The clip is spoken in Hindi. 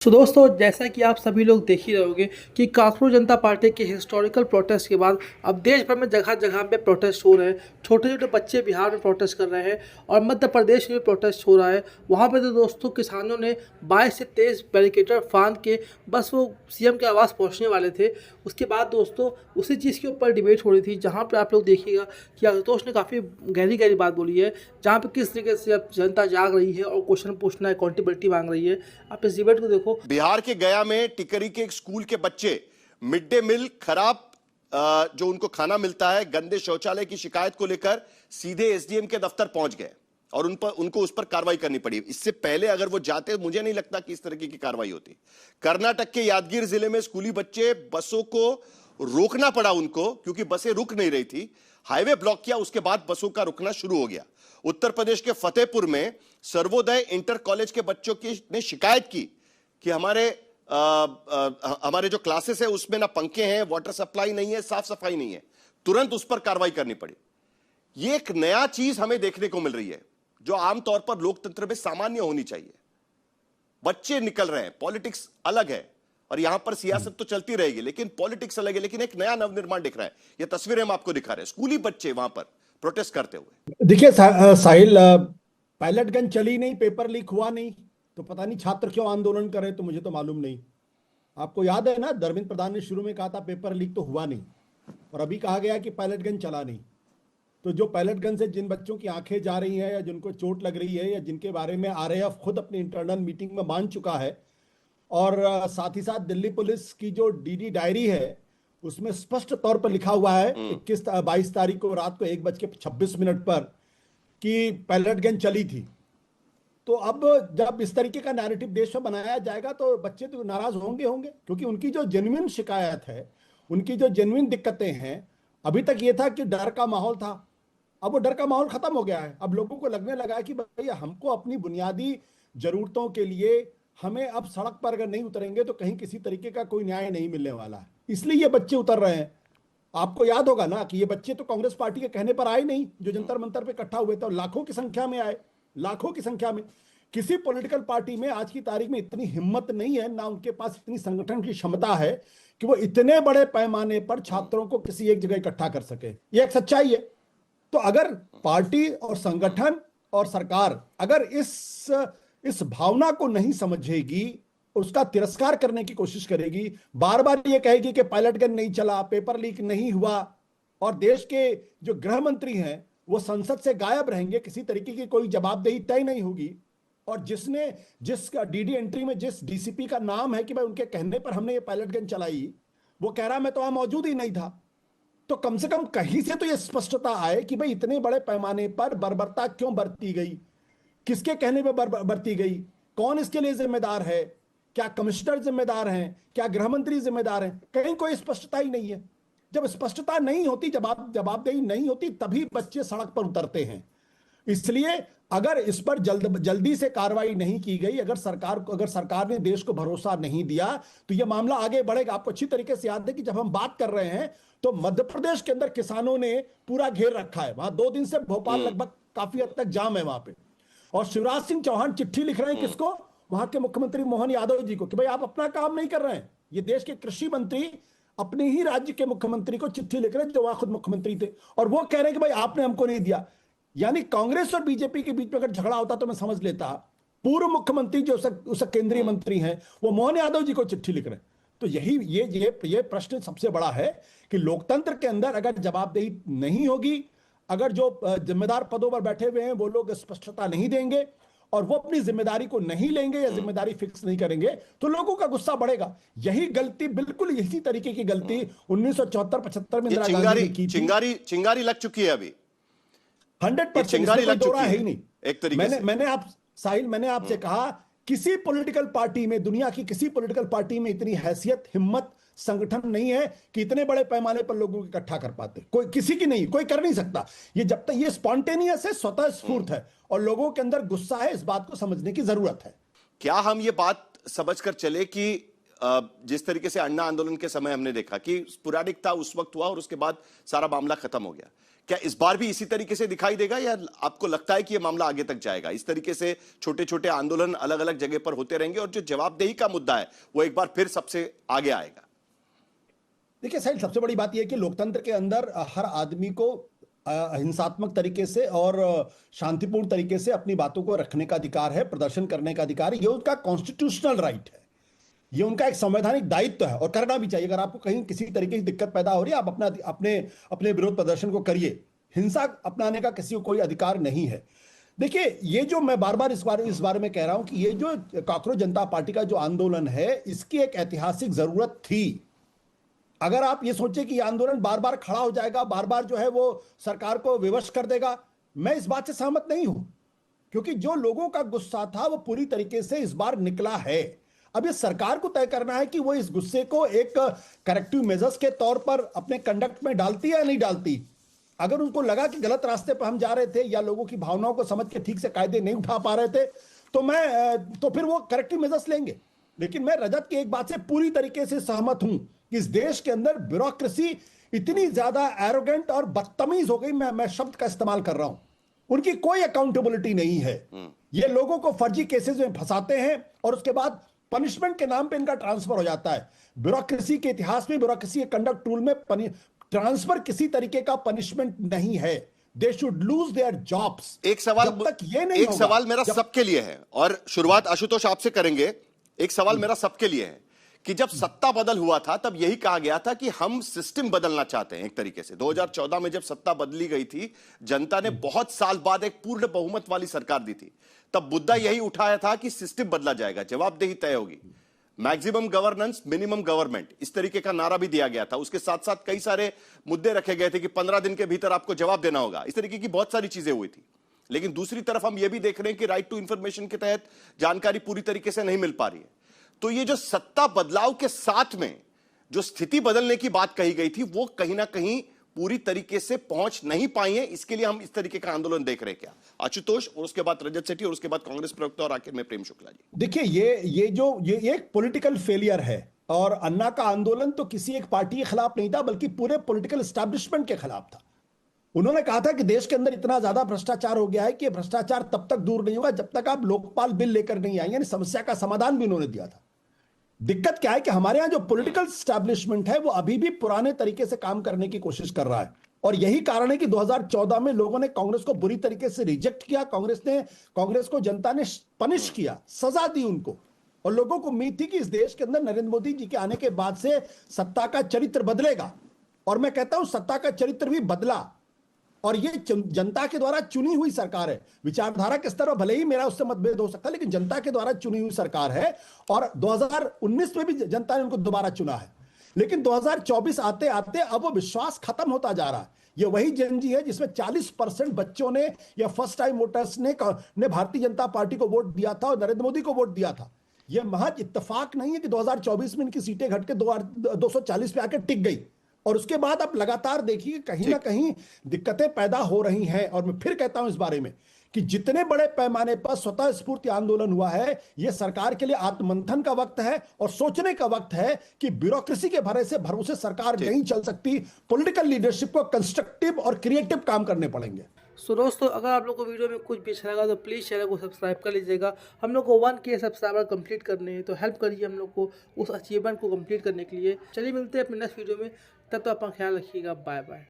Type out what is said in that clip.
तो दोस्तों, जैसा कि आप सभी लोग देख ही रहे होंगे कि कांग्रेस जनता पार्टी के हिस्टोरिकल प्रोटेस्ट के बाद अब देश भर में जगह जगह पे प्रोटेस्ट हो रहे हैं। छोटे छोटे बच्चे बिहार में प्रोटेस्ट कर रहे हैं और मध्य प्रदेश में भी प्रोटेस्ट हो रहा है। वहाँ पे तो दोस्तों किसानों ने 22 से 23 बैरिकेटर फांद के बस वो सीएम के आवास पहुँचने वाले थे। उसके बाद दोस्तों उसी चीज़ के ऊपर डिबेट हो रही थी, जहाँ पर आप लोग देखिएगा कि आशुतोष ने काफ़ी गहरी गहरी बात बोली है, जहाँ पर किस तरीके से अब जनता जाग रही है और क्वेश्चन पूछना, अकाउंटेबिलिटी मांग रही है। आप इस डिबेट को देखो। बिहार के गया में टिकरी के एक स्कूल के बच्चे मिड डे मील खराब जो उनको खाना मिलता है, गंदे शौचालय की शिकायत को लेकर सीधे एसडीएम के दफ्तर पहुंच गए और उनको उस पर कार्रवाई करनी पड़ी। इससे पहले अगर वो जाते, मुझे नहीं लगता कि इस तरह की कार्रवाई होती। कर्नाटक के यादगीर जिले में स्कूली बच्चे, बसों को रोकना पड़ा उनको क्योंकि बसें रुक नहीं रही थी। हाईवे ब्लॉक किया, उसके बाद बसों का रुकना शुरू हो गया। उत्तर प्रदेश के फतेहपुर में सर्वोदय इंटर कॉलेज के बच्चों की ने शिकायत की कि हमारे जो क्लासेस है उसमें ना पंखे हैं, वाटर सप्लाई नहीं है, साफ सफाई नहीं है। तुरंत उस पर कार्रवाई करनी पड़ी। ये एक नया चीज हमें देखने को मिल रही है जो आमतौर पर लोकतंत्र में सामान्य होनी चाहिए। बच्चे निकल रहे हैं, पॉलिटिक्स अलग है और यहां पर सियासत तो चलती रहेगी लेकिन पॉलिटिक्स अलग है। लेकिन एक नया नवनिर्माण दिख रहा है। ये तस्वीरें हम आपको दिखा रहे हैं, स्कूली बच्चे वहां पर प्रोटेस्ट करते हुए। देखिए साहिल, पायलट गन चली नहीं, पेपर लीक हुआ नहीं, तो पता नहीं छात्र क्यों आंदोलन करे, तो मुझे तो मालूम नहीं। आपको याद है ना, धर्मेंद्र प्रधान ने शुरू में कहा था पेपर लीक तो हुआ नहीं, और अभी कहा गया कि पायलट गन चला नहीं। तो जो पायलट गन से जिन बच्चों की आंखें जा रही हैं या जिनको चोट लग रही है या जिनके बारे में आरएएफ खुद अपनी इंटरनल मीटिंग में मान चुका है, और साथ ही साथ दिल्ली पुलिस की जो डीडी डायरी है उसमें स्पष्ट तौर पर लिखा हुआ है 22 तारीख को रात को 1:26 पर कि पायलट गन चली थी। तो अब जब इस तरीके का नैरेटिव देश में बनाया जाएगा तो बच्चे तो नाराज होंगे क्योंकि उनकी जो जेन्युइन शिकायत है, उनकी जो जेन्युइन दिक्कतें हैं, अभी तक ये था कि डर का माहौल था। अब वो डर का माहौल खत्म हो गया है। अब लोगों को लगने लगा है कि भैया हमको अपनी बुनियादी जरूरतों के लिए हमें अब सड़क पर अगर नहीं उतरेंगे तो कहीं किसी तरीके का कोई न्याय नहीं मिलने वाला है। इसलिए ये बच्चे उतर रहे हैं। आपको याद होगा ना कि ये बच्चे तो कांग्रेस पार्टी के कहने पर आए नहीं, जो जंतर मंतर पे इकट्ठा हुए थे, और लाखों की संख्या में आए, लाखों की संख्या में। किसी पॉलिटिकल पार्टी में आज की तारीख में इतनी हिम्मत नहीं है, ना उनके पास इतनी संगठन की क्षमता है कि वो इतने बड़े पैमाने पर छात्रों को किसी एक जगह इकट्ठा कर सके। ये एक सच्चाई है। तो अगर पार्टी और संगठन और सरकार अगर इस भावना को नहीं समझेगी, उसका तिरस्कार करने की कोशिश करेगी, बार बार ये कहेगी कि पायलट गन नहीं चला, पेपर लीक नहीं हुआ, और देश के जो गृह मंत्री हैं वो संसद से गायब रहेंगे, किसी तरीके की कोई जवाबदेही तय नहीं होगी, और जिस डीडी एंट्री में जिस डीसीपी का नाम है कि भाई उनके कहने पर हमने ये पायलट गन चलाई, वो कह रहा मैं तो वहां मौजूद ही नहीं था, तो कम से कम कहीं से तो ये स्पष्टता आए कि भाई इतने बड़े पैमाने पर बर्बरता क्यों बरती गई, किसके कहने पर बरती गई, कौन इसके लिए जिम्मेदार है, क्या कमिश्नर जिम्मेदार हैं, क्या गृह मंत्री जिम्मेदार हैं? कहीं कोई स्पष्टता ही नहीं है। जब स्पष्टता नहीं होती, जवाबदेही नहीं होती, तभी बच्चे सड़क पर उतरते हैं। इसलिए अगर इस पर जल्दी से कार्रवाई नहीं की गई, अगर सरकार ने देश को भरोसा नहीं दिया, तो यह मामला आगे बढ़ेगा। आपको अच्छी तरीके से याद है कि जब हम बात कर रहे हैं तो मध्य प्रदेश के अंदर किसानों ने पूरा घेर रखा है। वहां 2 दिन से भोपाल लगभग काफी हद तक जाम है वहां पे, और शिवराज सिंह चौहान चिट्ठी लिख रहे हैं किसको? वहां के मुख्यमंत्री मोहन यादव जी को, कि भाई आप अपना काम नहीं कर रहे हैं। ये देश के कृषि मंत्री अपने ही राज्य के मुख्यमंत्री को चिट्ठी लिख रहे हैं, जो वहां खुद मुख्यमंत्री थे, और वो कह रहे हैं कि भाई आपने हमको नहीं दिया। यानी कांग्रेस और बीजेपी के बीच में अगर झगड़ा होता तो मैं समझ लेता, पूर्व मुख्यमंत्री जो उस केंद्रीय मंत्री हैं वो मोहन यादव जी को चिट्ठी लिख रहे हैं। तो यही ये प्रश्न सबसे बड़ा है कि लोकतंत्र के अंदर अगर जवाबदेही नहीं होगी, अगर जो जिम्मेदार पदों पर बैठे हुए हैं वो लोग स्पष्टता नहीं देंगे और वो अपनी जिम्मेदारी को नहीं लेंगे या जिम्मेदारी फिक्स नहीं करेंगे, तो लोगों का गुस्सा बढ़ेगा। यही गलती, बिल्कुल इसी तरीके की गलती 1974-75 में इंदिरा गांधी ने की थी। चिंगारी लग चुकी है अभी 100%, चिंगारी लग चुकी है ही नहीं। एक तरीके से। मैंने आपसे कहा, किसी पॉलिटिकल पार्टी में, दुनिया की किसी पॉलिटिकल पार्टी में इतनी हैसियत, हिम्मत, संगठन नहीं है कि इतने बड़े पैमाने पर लोगों को इकट्ठा कर पाते। कोई किसी की नहीं, कोई कर नहीं सकता। ये जब तक ये स्पॉन्टेनियस है, स्वतः स्फूर्त है, और लोगों के अंदर गुस्सा है, इस बात को समझने की जरूरत है। क्या हम ये बात समझकर चले कि जिस तरीके से अन्ना आंदोलन के समय हमने देखा कि स्पोरेडिक था, उस वक्त हुआ और उसके बाद सारा मामला खत्म हो गया, क्या इस बार भी इसी तरीके से दिखाई देगा या आपको लगता है कि यह मामला आगे तक जाएगा? इस तरीके से छोटे छोटे आंदोलन अलग अलग जगह पर होते रहेंगे और जो जवाबदेही का मुद्दा है वो एक बार फिर सबसे आगे आएगा? देखिए साहिल, सबसे बड़ी बात यह है कि लोकतंत्र के अंदर हर आदमी को हिंसात्मक तरीके से और शांतिपूर्ण तरीके से अपनी बातों को रखने का अधिकार है, प्रदर्शन करने का अधिकार है। ये उनका कॉन्स्टिट्यूशनल राइट है, ये उनका एक संवैधानिक दायित्व है और करना भी चाहिए। अगर आपको कहीं किसी तरीके की दिक्कत पैदा हो रही है, आप अपने विरोध प्रदर्शन को करिए। हिंसा अपनाने का किसी को कोई अधिकार नहीं है। देखिए, ये जो मैं बार बार इस बारे में कह रहा हूं कि ये जो कॉकरोच जनता पार्टी का जो आंदोलन है, इसकी एक ऐतिहासिक जरूरत थी। अगर आप ये सोचे कि ये आंदोलन बार बार खड़ा हो जाएगा, बार बार जो है वो सरकार को विवश कर देगा, मैं इस बात से सहमत नहीं हूं, क्योंकि जो लोगों का गुस्सा था वो पूरी तरीके से इस बार निकला है। अब ये सरकार को तय करना है कि वो इस गुस्से को एक करेक्टिव मेजर्स के तौर पर अपने कंडक्ट में डालती है या नहीं डालती। अगर उनको लगा कि गलत रास्ते पर हम जा रहे थे या लोगों की भावनाओं को समझ के ठीक से कायदे नहीं उठा पा रहे थे, तो फिर वो करेक्टिव मेजर्स लेंगे। लेकिन मैं रजत की एक बात से पूरी तरीके से सहमत हूं कि इस देश के अंदर ब्यूरोक्रेसी इतनी ज्यादा एरोगेंट और बदतमीज हो गई, मैं शब्द का इस्तेमाल कर रहा हूं। उनकी कोई अकाउंटेबिलिटी नहीं है। ये लोगों को फर्जी केसेस में फंसाते हैं और उसके बाद पनिशमेंट के नाम पे इनका ट्रांसफर हो जाता है। ब्यूरोक्रेसी के इतिहास में, ब्यूरोक्रेसी के कंडक्ट रूल में ट्रांसफर किसी तरीके का पनिशमेंट नहीं है। They should lose their jobs. एक सवाल, जब तक ये नहीं एक सवाल मेरा सबके लिए है और शुरुआत आशुतोष आपसे करेंगे। एक सवाल मेरा सबके लिए है कि जब सत्ता बदल हुआ था तब यही कहा गया था कि हम सिस्टम बदलना चाहते हैं। एक तरीके से 2014 में जब सत्ता बदली गई थी, जनता ने बहुत साल बाद एक पूर्ण बहुमत वाली सरकार दी थी, तब मुद्दा यही उठाया था कि सिस्टम बदला जाएगा, जवाबदेही तय होगी, मैक्सिमम गवर्नेंस मिनिमम गवर्नमेंट, इस तरीके का नारा भी दिया गया था। उसके साथ साथ कई सारे मुद्दे रखे गए थे कि 15 दिन के भीतर आपको जवाब देना होगा। इस तरीके की बहुत सारी चीजें हुई थी। लेकिन दूसरी तरफ हम यह भी देख रहे हैं कि राइट टू इंफॉर्मेशन के तहत जानकारी पूरी तरीके से नहीं मिल पा रही है। तो ये जो सत्ता बदलाव के साथ में जो स्थिति बदलने की बात कही गई थी, वो कहीं ना कहीं पूरी तरीके से पहुंच नहीं पाई है। इसके लिए हम इस तरीके का आंदोलन देख रहे हैं क्या? आशुतोष, और उसके बाद रजत सेठी, और उसके बाद कांग्रेस प्रवक्ता और आखिर में प्रेम शुक्ला जी। देखिए, ये एक पॉलिटिकल फेलियर है और अन्ना का आंदोलन तो किसी एक पार्टी के खिलाफ नहीं था, बल्कि पूरे पॉलिटिकल एस्टैब्लिशमेंट के खिलाफ था। उन्होंने कहा था कि देश के अंदर इतना ज्यादा भ्रष्टाचार हो गया है कि भ्रष्टाचार तब तक दूर नहीं होगा जब तक आप लोकपाल बिल लेकर नहीं आए, यानी समस्या का समाधान भी उन्होंने दिया था। दिक्कत क्या है कि हमारे यहां जो पॉलिटिकल एस्टैब्लिशमेंट है वो अभी भी पुराने तरीके से काम करने की कोशिश कर रहा है और यही कारण है कि 2014 में लोगों ने कांग्रेस को बुरी तरीके से रिजेक्ट किया। कांग्रेस को जनता ने पनिश किया, सजा दी उनको, और लोगों को उम्मीद थी कि इस देश के अंदर नरेंद्र मोदी जी के आने के बाद से सत्ता का चरित्र बदलेगा। और मैं कहता हूं सत्ता का चरित्र भी बदला और ये जनता के द्वारा चुनी हुई सरकार है। विचारधारा के स्तर पर भले ही मेरा उससे मतभेद हो सकता है, लेकिन जनता के द्वारा चुनी हुई सरकार है और 2019 में भी जनता ने उनको दोबारा चुना है। लेकिन 2024 आते आते अब वो विश्वास खत्म होता जा रहा है। ये वही जनजी है जिसमें 40% बच्चों ने या फर्स्ट टाइम वोटर्स ने भारतीय जनता पार्टी को वोट दिया था और नरेंद्र मोदी को वोट दिया था। यह महज इत्तेफाक नहीं है कि 2024 में इनकी सीटें घट के 240 पे आकर टिक गई और उसके बाद आप लगातार देखिए कहीं ना कहीं दिक्कतें पैदा हो रही हैं। और मैं फिर कहता हूं इस बारे में कि जितने बड़े पैमाने पर स्वतः स्फूर्ति आंदोलन हुआ है, यह सरकार के लिए आत्ममंथन का वक्त है और सोचने का वक्त है कि ब्यूरोक्रेसी के भरोसे सरकार नहीं चल सकती। पॉलिटिकल लीडरशिप को कंस्ट्रक्टिव और क्रिएटिव काम करने पड़ेंगे। सो दोस्तों, अगर आप लोग को वीडियो में कुछ भी अच्छा लगा तो प्लीज़ चैनल को सब्सक्राइब कर लीजिएगा। हम लोग को 1K सब्सक्राइबर कंप्लीट करने हैं, तो हेल्प करिए हम लोग को उस अचीवमेंट को कंप्लीट करने के लिए। चलिए मिलते हैं अपने नेक्स्ट वीडियो में, तब तो अपना ख्याल रखिएगा। Bye bye.